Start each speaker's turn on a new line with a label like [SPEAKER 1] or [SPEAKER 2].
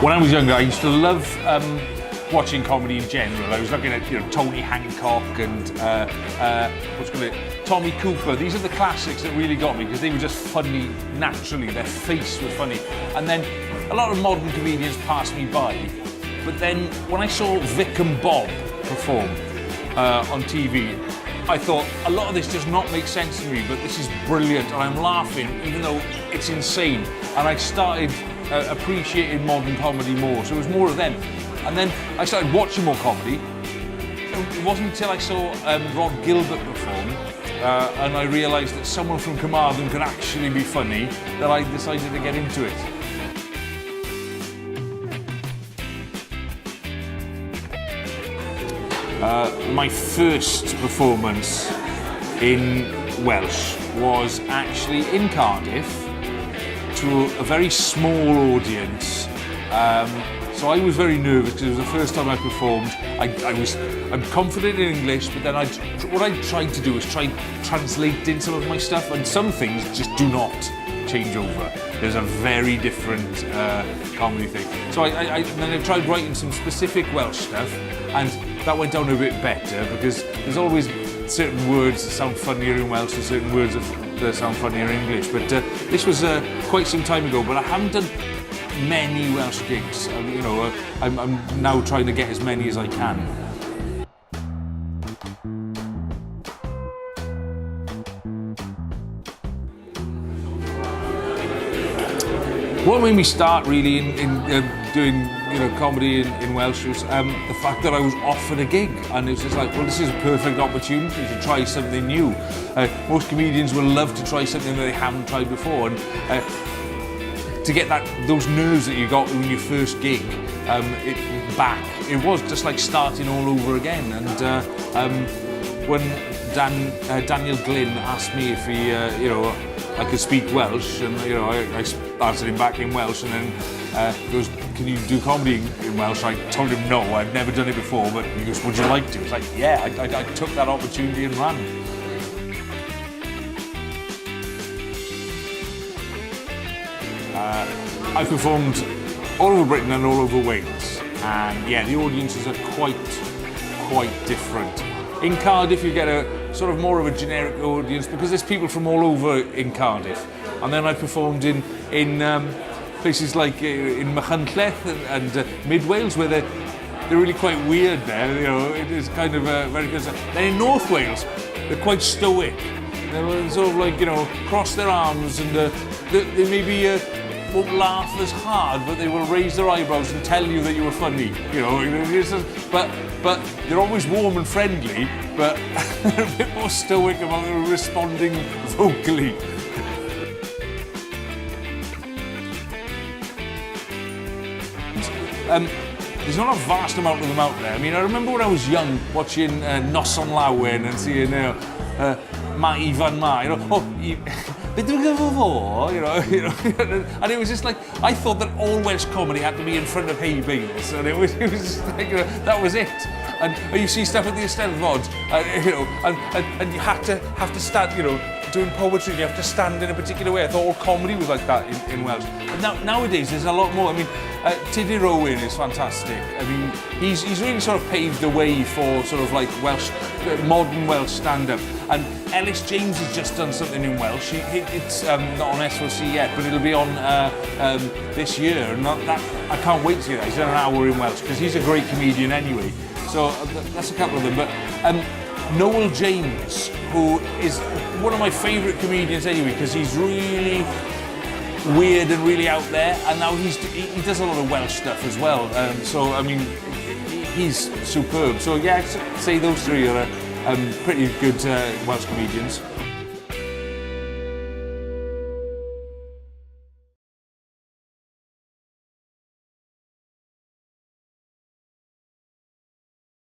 [SPEAKER 1] When I was younger, I used to love watching comedy in general. I was looking at, Tony Hancock and Tommy Cooper. These are the classics that really got me because they were just funny naturally. Their face was funny. And then a lot of modern comedians passed me by. But then when I saw Vic and Bob perform on TV, I thought, a lot of this does not make sense to me, but this is brilliant, and I'm laughing, even though it's insane. And I started appreciating modern comedy more, so it was more of them. And then I started watching more comedy. It wasn't until I saw Rod Gilbert perform, and I realised that someone from Carmarthen could actually be funny, that I decided to get into it. My first performance in Welsh was actually in Cardiff to a very small audience. So I was very nervous because it was the first time I performed. I'm confident in English, but then what I tried to do was try translating some of my stuff, and some things just do not change over. There's a very different comedy thing. So then I tried writing some specific Welsh stuff, and that went down a bit better because there's always certain words that sound funnier in Welsh and certain words that sound funnier in English. But this was quite some time ago, but I haven't done many Welsh gigs. I'm now trying to get as many as I can. What made me start really in doing comedy in Welsh was the fact that I was offered a gig, and it was just like, well, this is a perfect opportunity to try something new. Most comedians will love to try something that they haven't tried before, and to get those nerves that you got when your first gig back, it was just like starting all over again. And when Daniel Glyn asked me if he, I could speak Welsh, and I answered him back in Welsh, and then he goes, "Can you do comedy in Welsh?" I told him no, I've never done it before, but he goes, "Would you like to?" It's like, yeah, I took that opportunity and ran. I performed all over Britain and all over Wales, and yeah, the audiences are quite different. In Cardiff, you get a sort of more of a generic audience because there's people from all over in Cardiff. And then I performed in places like in Machynlleth and Mid Wales, where they're really quite weird there. It is kind of very good. Then in North Wales, they're quite stoic. They're sort of like, cross their arms, and they maybe won't laugh as hard, but they will raise their eyebrows and tell you that you were funny. But they're always warm and friendly, but they're a bit more stoic about responding vocally. There's not a vast amount of them out there. I mean, I remember when I was young watching Noson Lawen and seeing Ma Ifan Ma, and it was just like, I thought that all Welsh comedy had to be in front of hay bales, and it was just like, that was it. And you see stuff at the Eisteddfod, and you have to stand, doing poetry, you have to stand in a particular way. I thought all comedy was like that in Welsh. But nowadays there's a lot more. I mean, Tudur Owen is fantastic. I mean, he's really sort of paved the way for sort of like modern Welsh stand-up. And Ellis James has just done something in Welsh. It's not on SLC yet, but it'll be on this year. And I can't wait to see that. He's done an hour in Welsh because he's a great comedian anyway. So that's a couple of them. But Noel James, who is one of my favourite comedians anyway, because he's really weird and really out there, and now he does a lot of Welsh stuff as well. So I mean, he's superb. So yeah, I'd say those three are pretty good Welsh comedians.